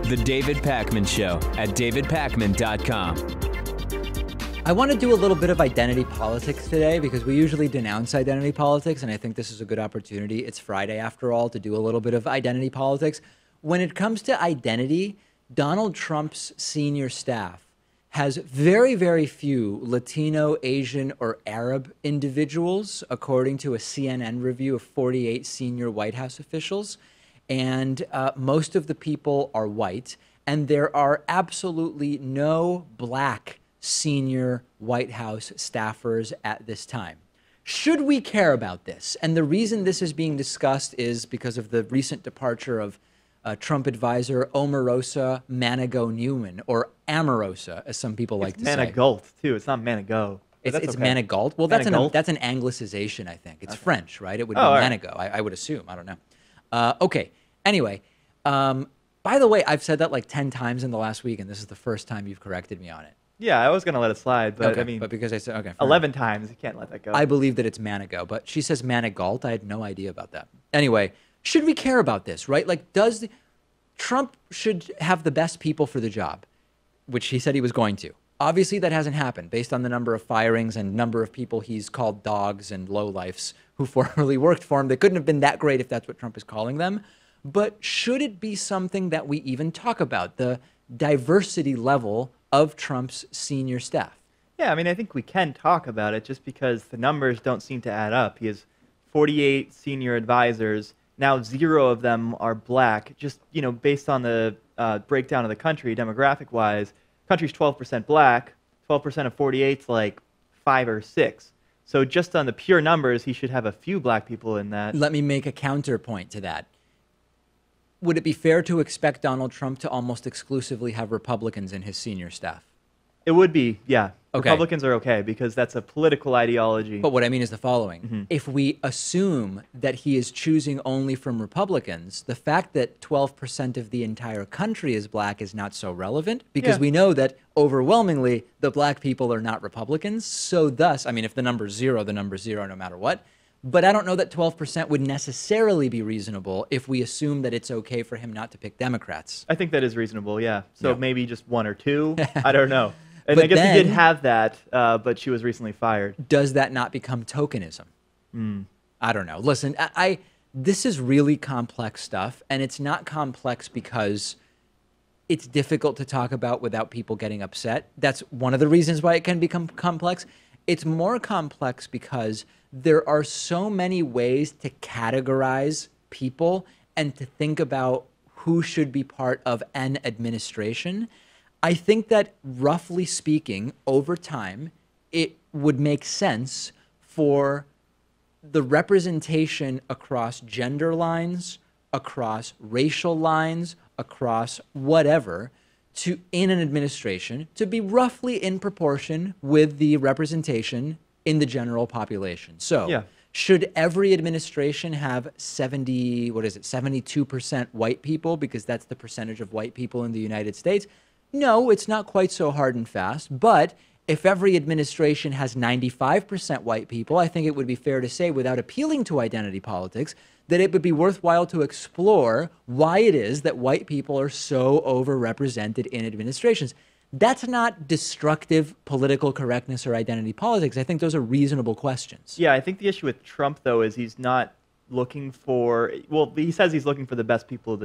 The David Pakman Show at davidpakman.com. I want to do a little bit of identity politics today because we usually denounce identity politics, and I think this is a good opportunity. It's Friday, after all, to do a little bit of identity politics. When it comes to identity, Donald Trump's senior staff has very, very few Latino, Asian, or Arab individuals, according to a CNN review of 48 senior White House officials. And most of the people are white, and there are absolutely no black senior White House staffers at this time. Should we care about this? And the reason this is being discussed is because of the recent departure of Trump advisor Omarosa Manigault-Newman, or Omarosa, as some people like to say. It's Manigault, too. It's not Manigault. It's okay. Manigault? Well, Manigault? that's an anglicization, I think. It's French, right? It would be right. Manigault, I would assume. I don't know. Okay. Anyway, by the way, I've said that like 10 times in the last week, and this is the first time you've corrected me on it. Yeah, I was going to let it slide, but Okay, I mean, but because I said, okay. 11 times, you can't let that go. I believe that it's Manigault, but she says Manigault. I had no idea about that. Anyway, should we care about this, right? Like, Trump should have the best people for the job, which he said he was going to. Obviously, that hasn't happened based on the number of firings and number of people he's called dogs and lowlifes who formerly worked for him. They couldn't have been that great if that's what Trump is calling them. But should it be something that we even talk about, the diversity level of Trump's senior staff? Yeah, I mean, I think we can talk about it just because the numbers don't seem to add up. He has 48 senior advisors. Now 0 of them are black. Just, based on the breakdown of the country, demographic-wise, country's 12% black. 12% of 48 is like 5 or 6. So just on the pure numbers, he should have a few black people in that. Let me make a counterpoint to that. Would it be fair to expect Donald Trump to almost exclusively have Republicans in his senior staff? It would be, yeah. Okay. Republicans are okay because that's a political ideology. But what I mean is the following. Mm-hmm. If we assume that he is choosing only from Republicans, the fact that 12% of the entire country is black is not so relevant because we know that overwhelmingly the black people are not Republicans. So thus, I mean, if the number's 0, the number's 0 no matter what. But I don't know that 12% would necessarily be reasonable if we assume that it's okay for him not to pick Democrats. I think that is reasonable, yeah. So Yeah. maybe just 1 or 2. I don't know. And But I guess he then- did have that, but she was recently fired. Does that not become tokenism? I don't know. Listen, this is really complex stuff, and it's not complex because it's difficult to talk about without people getting upset. That's one of the reasons why it can become complex. It's more complex because there are so many ways to categorize people and to think about who should be part of an administration. I think that, roughly speaking, over time, it would make sense for the representation across gender lines, across racial lines, across whatever, in an administration to be roughly in proportion with the representation in the general population. So should every administration have 72% white people because that's the percentage of white people in the United States? No, it's not quite so hard and fast. But if every administration has 95% white people, I think it would be fair to say, without appealing to identity politics, that it would be worthwhile to explore why it is that white people are so overrepresented in administrations. That's not destructive political correctness or identity politics. I think those are reasonable questions. Yeah, I think the issue with Trump, though, is he's not looking for, well, he says he's looking for the best people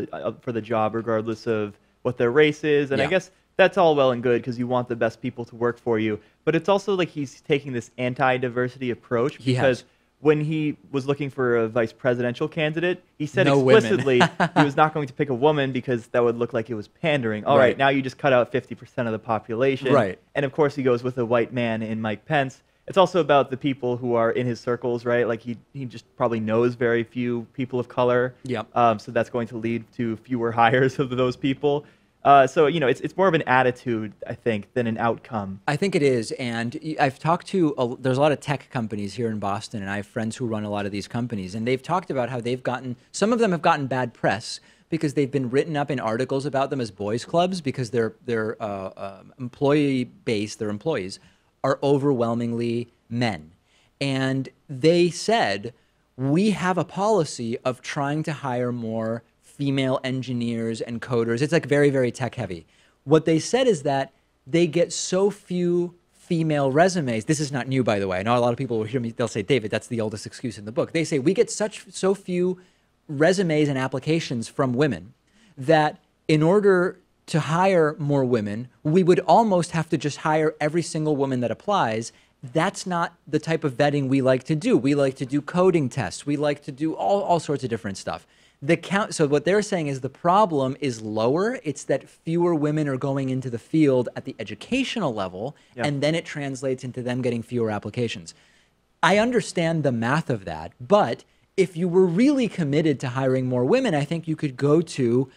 for the job, regardless of what their race is. And I guess that's all well and good because you want the best people to work for you. But it's also like he's taking this anti-diversity approach because when he was looking for a vice presidential candidate, he said explicitly he was not going to pick a woman because that would look like it was pandering. All right, now you just cut out 50% of the population. Right. And of course he goes with a white man in Mike Pence. It's also about the people who are in his circles, right? Like he just probably knows very few people of color. Yep. So that's going to lead to fewer hires of those people. So, it's more of an attitude, I think, than an outcome. I think it is. And I've talked to, there's a lot of tech companies here in Boston, and I have friends who run a lot of these companies. And they've talked about how some of them have gotten bad press because they've been written up in articles about them as boys' clubs because their employee base, their employees, are overwhelmingly men. And they said, we have a policy of trying to hire more female engineers and coders. It's like very, very tech heavy. What they said is that they get so few female resumes. This is not new, by the way. I know a lot of people will hear me. They'll say, David, that's the oldest excuse in the book. They say we get so few resumes and applications from women that in order to hire more women, we would almost have to just hire every single woman that applies. That's not the type of vetting we like to do. We like to do coding tests. We like to do all sorts of different stuff. So what they're saying is the problem is lower. It's that fewer women are going into the field at the educational level, and then it translates into them getting fewer applications. I understand the math of that, but if you were really committed to hiring more women, I think you could go to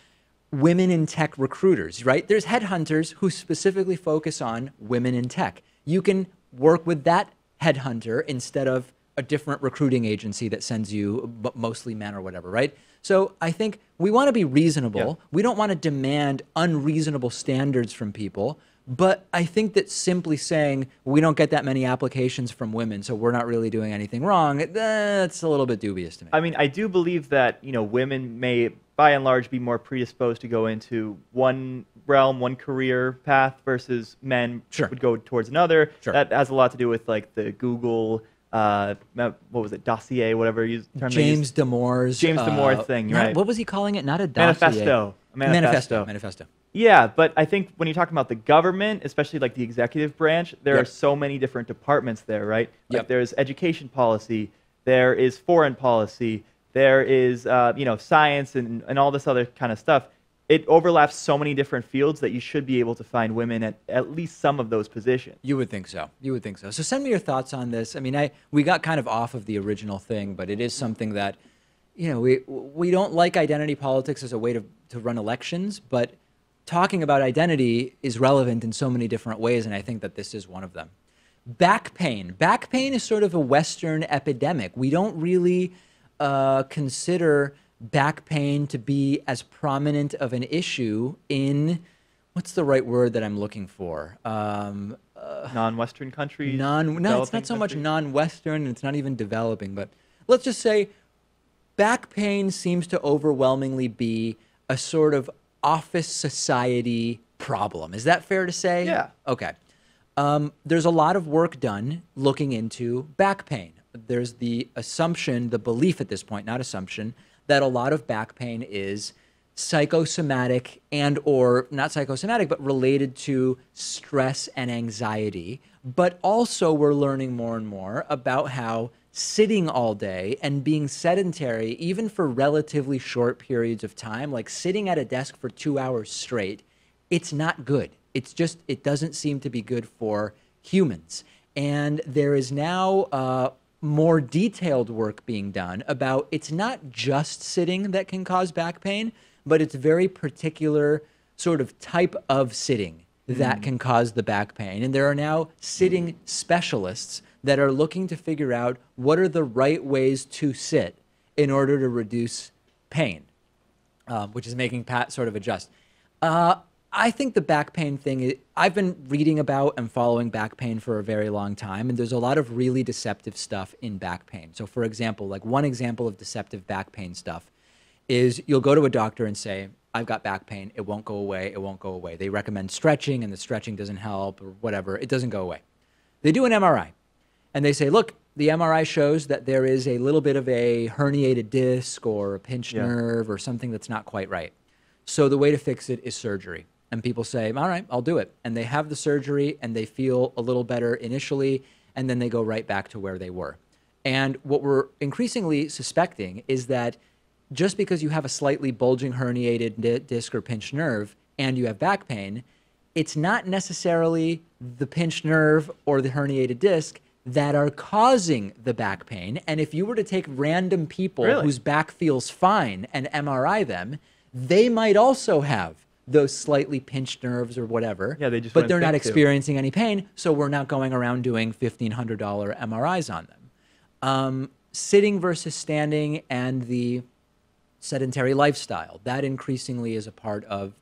women in tech recruiters, right? There's headhunters who specifically focus on women in tech. You can work with that headhunter instead of a different recruiting agency that sends you mostly men or whatever, right? So I think we want to be reasonable. Yeah. We don't want to demand unreasonable standards from people. But I think that simply saying we don't get that many applications from women, so we're not really doing anything wrong, that's a little bit dubious to me. I mean, I do believe that, you know, women may, by and large, be more predisposed to go into one realm, one career path versus men would go towards another. Sure. That has a lot to do with, like, the Google, what was it, dossier, whatever James Damore's thing, right? What was he calling it? Not a dossier. Manifesto. Yeah, but I think when you're talking about the government, especially like the executive branch, there are so many different departments there, right? Like there's education policy, there is foreign policy, there is science and all this other kind of stuff. It overlaps so many different fields that you should be able to find women at least some of those positions. You would think so. So send me your thoughts on this. I mean, we got kind of off of the original thing, but it is something that, you know, we don't like identity politics as a way to run elections, but talking about identity is relevant in so many different ways, and I think that this is one of them. Back pain. Back pain is sort of a Western epidemic. We don't really consider back pain to be as prominent of an issue in, what's the right word that I'm looking for? Non-Western countries? No, it's not so much non-Western, and it's not even developing, but let's just say back pain seems to overwhelmingly be a sort of office society problem. Is that fair to say? Yeah. Okay. There's a lot of work done looking into back pain. There's the assumption, the belief at this point, not assumption, that a lot of back pain is psychosomatic and or not psychosomatic, but related to stress and anxiety. But also we're learning more and more about how sitting all day and being sedentary, even for relatively short periods of time, like sitting at a desk for 2 hours straight, it's not good. It doesn't seem to be good for humans. And there is now more detailed work being done about it's not just sitting that can cause back pain, but it's very particular sort of type of sitting that can cause the back pain. And there are now sitting specialists that are looking to figure out what are the right ways to sit in order to reduce pain, which is making Pat sort of adjust. I think the back pain thing, I've been reading about and following back pain for a very long time, and there's a lot of really deceptive stuff in back pain. So for example, like one example of deceptive back pain stuff is you'll go to a doctor and say, I've got back pain, it won't go away, it won't go away. They recommend stretching and the stretching doesn't help or whatever, it doesn't go away. They do an MRI and they say, look, the MRI shows that there is a little bit of a herniated disc or a pinched nerve or something that's not quite right. So the way to fix it is surgery. And people say, all right, I'll do it. And they have the surgery and they feel a little better initially, and then they go right back to where they were. And what we're increasingly suspecting is that just because you have a slightly bulging herniated disc or pinched nerve and you have back pain, it's not necessarily the pinched nerve or the herniated disc that are causing the back pain. And if you were to take random people whose back feels fine and MRI them, they might also have those slightly pinched nerves or whatever, but they're not experiencing any pain, so we're not going around doing $1,500 MRIs on them. Sitting versus standing and the sedentary lifestyle, that increasingly is a part of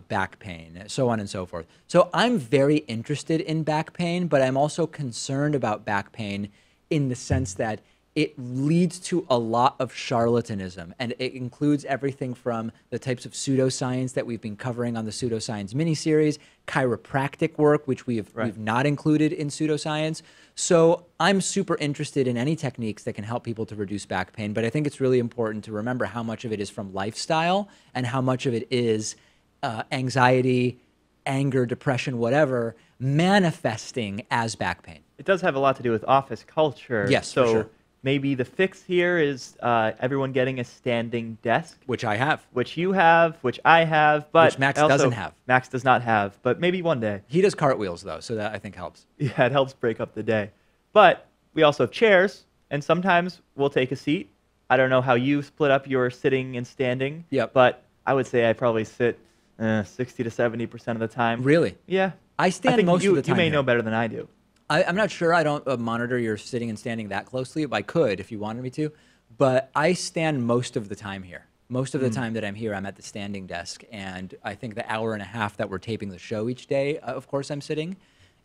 back pain, so on and so forth. So I'm very interested in back pain, but I'm also concerned about back pain in the sense that it leads to a lot of charlatanism, and it includes everything from the types of pseudoscience that we've been covering on the pseudoscience miniseries, chiropractic work, which we've not included in pseudoscience. So I'm super interested in any techniques that can help people to reduce back pain, but I think it's really important to remember how much of it is from lifestyle and how much of it is anxiety, anger, depression, whatever, manifesting as back pain. It does have a lot to do with office culture. Yes, so for sure. Maybe the fix here is everyone getting a standing desk. Which I have. Which you have, which I have, but Which Max also, doesn't have. Max does not have, but maybe one day. He does cartwheels, though, so that I think helps. Yeah, it helps break up the day. But we also have chairs, and sometimes we'll take a seat. I don't know how you split up your sitting and standing. Yep. But I would say I probably sit 60 to 70% of the time. Really? Yeah. I stand think most of the time You may here. know better than I do. I'm not sure. I don't monitor your sitting and standing that closely. I could if you wanted me to, but I stand most of the time here. Most of the time that I'm here, I'm at the standing desk, and I think the hour and a half that we're taping the show each day, of course, I'm sitting.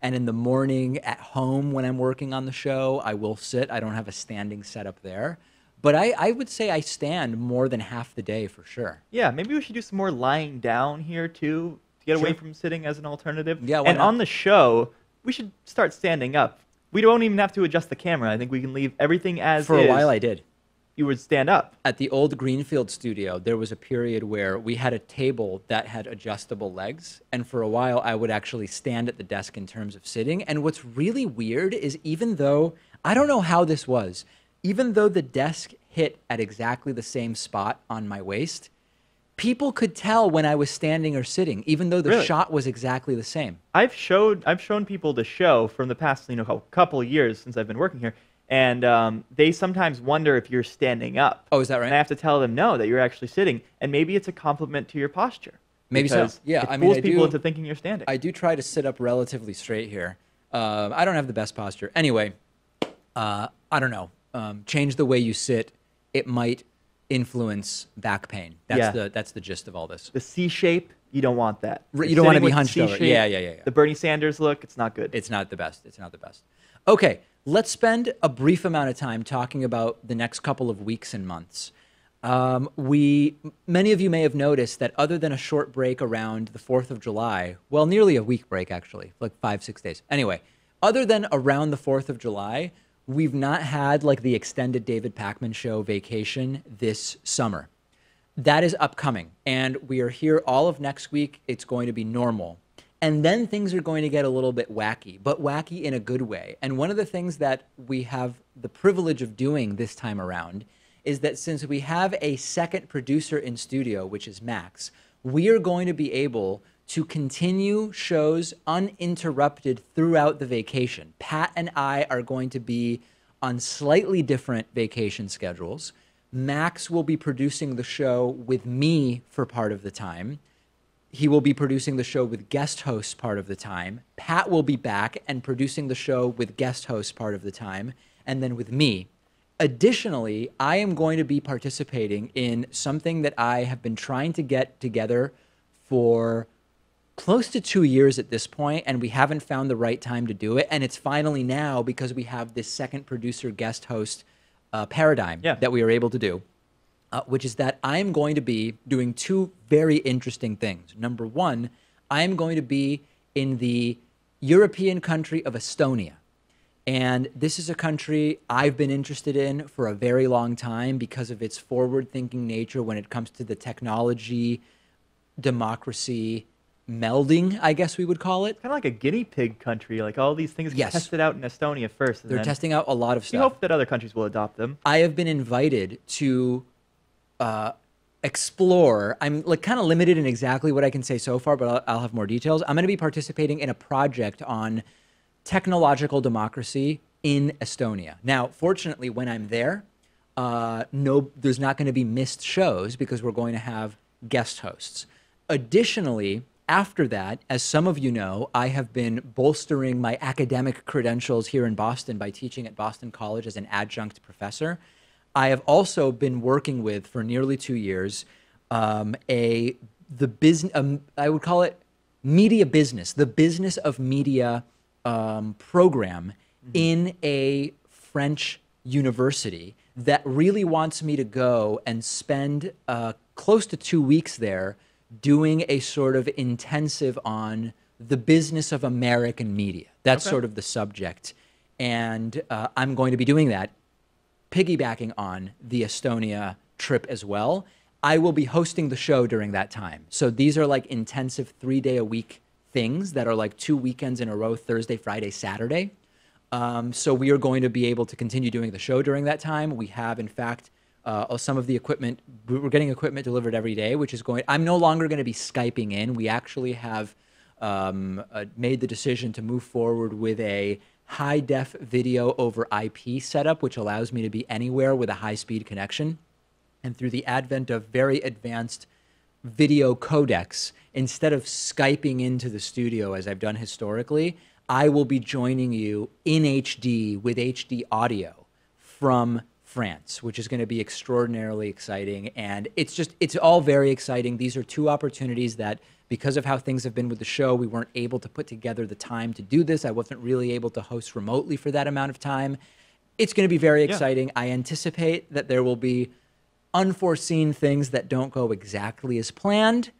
And in the morning at home when I'm working on the show, I will sit. I don't have a standing setup there. But I would say I stand more than half the day for sure. Yeah, maybe we should do some more lying down here, too, to get away from sitting as an alternative. Yeah, why and not? on the show, we should start standing up. We don't even have to adjust the camera. I think we can leave everything as is. For a while I did. You would stand up. At the old Greenfield studio, there was a period where we had a table that had adjustable legs. And for a while, I would actually stand at the desk in terms of sitting. And what's really weird is even though, I don't know how this was, even though the desk hit at exactly the same spot on my waist, people could tell when I was standing or sitting, even though the shot was exactly the same. I've shown people the show from the past couple of years since I've been working here, and they sometimes wonder if you're standing up. Oh, is that right? And I have to tell them no, that you're actually sitting, and maybe it's a compliment to your posture. Maybe so. Yeah, it I mean, fools people into thinking you're standing. I do try to sit up relatively straight here. I don't have the best posture. Anyway, I don't know. Change the way you sit. It might influence back pain. That's the gist of all this. The C shape, you don't want that. You don't want to be hunched over. Yeah. The Bernie Sanders look, it's not good. It's not the best. It's not the best. Okay, let's spend a brief amount of time talking about the next couple of weeks and months. Many of you may have noticed that other than a short break around the 4th of July, well, nearly a week break actually, like 5-6 days. Anyway, other than around the 4th of July, we've not had like the extended David Pakman Show vacation this summer. That is upcoming, and we are here all of next week. It's going to be normal. And then things are going to get a little bit wacky, but wacky in a good way. And one of the things that we have the privilege of doing this time around is that since we have a second producer in studio, which is Max, we are going to be able to continue shows uninterrupted throughout the vacation. Pat and I are going to be on slightly different vacation schedules. Max will be producing the show with me for part of the time. He will be producing the show with guest hosts part of the time. Pat will be back and producing the show with guest hosts part of the time, and then with me. Additionally, I am going to be participating in something that I have been trying to get together for close to 2 years at this point, and we haven't found the right time to do it. And it's finally now because we have this second producer guest host paradigm that we are able to do, which is that I'm going to be doing two very interesting things. Number one, I'm going to be in the European country of Estonia. And this is a country I've been interested in for a very long time because of its forward-thinking nature when it comes to the technology, democracy, melding, I guess we would call it. Kind of like a guinea pig country. Like all these things get tested out in Estonia first. And they're testing out a lot of stuff. We hope that other countries will adopt them. I have been invited to explore. I'm like kind of limited in exactly what I can say so far, but I'll have more details. I'm going to be participating in a project on technological democracy in Estonia. Now, fortunately, when I'm there, there's not going to be missed shows because we're going to have guest hosts. Additionally, after that, as some of you know, I have been bolstering my academic credentials here in Boston by teaching at Boston College as an adjunct professor. I have also been working with, for nearly 2 years, I would call it media business, the business of media program in a French university that really wants me to go and spend close to 2 weeks there doing a sort of intensive on the business of American media. That's sort of the subject. And I'm going to be doing that, piggybacking on the Estonia trip as well. I will be hosting the show during that time. So these are like intensive 3-day-a-week things that are like 2 weekends in a row, Thursday, Friday, Saturday. So we are going to be able to continue doing the show during that time. We have, in fact, some of the equipment. We're getting equipment delivered every day, which is going. I'm no longer going to be Skyping in. We actually have made the decision to move forward with a high-def video over IP setup, which allows me to be anywhere with a high-speed connection. And through the advent of very advanced video codecs, instead of Skyping into the studio as I've done historically, I will be joining you in HD with HD audio from France, which is going to be extraordinarily exciting. And it's all very exciting. These are two opportunities that, because of how things have been with the show, we weren't able to put together the time to do this. I wasn't really able to host remotely for that amount of time. It's going to be very exciting. I anticipate that there will be unforeseen things that don't go exactly as planned.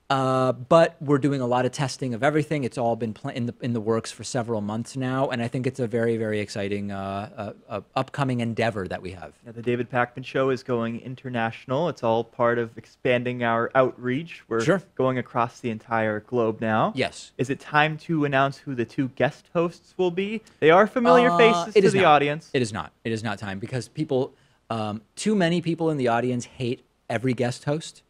But we're doing a lot of testing of everything. It's all been in the works for several months now, and I think it's a very, very exciting upcoming endeavor that we have. Yeah, the David Pakman Show is going international. It's all part of expanding our outreach. We're going across the entire globe now. Yes. Is it time to announce who the 2 guest hosts will be? They are familiar faces to the audience. It is not. It is not time because people, too many people in the audience hate every guest host.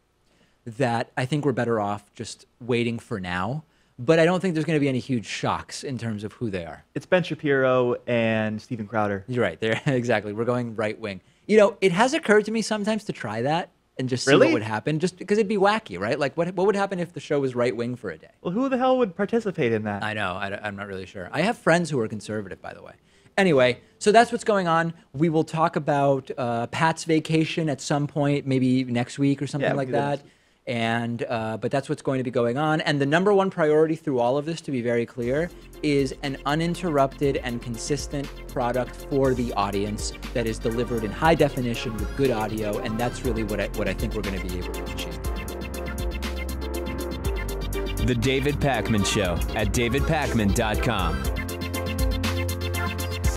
That I think we're better off just waiting for now. But I don't think there's going to be any huge shocks in terms of who they are. It's Ben Shapiro and Steven Crowder. You're right. Exactly. We're going right wing. You know, it has occurred to me sometimes to try that and just see what would happen, just because it'd be wacky, right? Like, what would happen if the show was right wing for a day? Well, who the hell would participate in that? I know. I'm not really sure. I have friends who are conservative, by the way. Anyway, so that's what's going on. We will talk about Pat's vacation at some point, maybe next week or something like that. And but that's what's going to be going on. And the number one priority through all of this, to be very clear, is an uninterrupted and consistent product for the audience that is delivered in high definition with good audio. And that's really what I think we're going to be able to achieve. The David Pakman Show at davidpakman.com.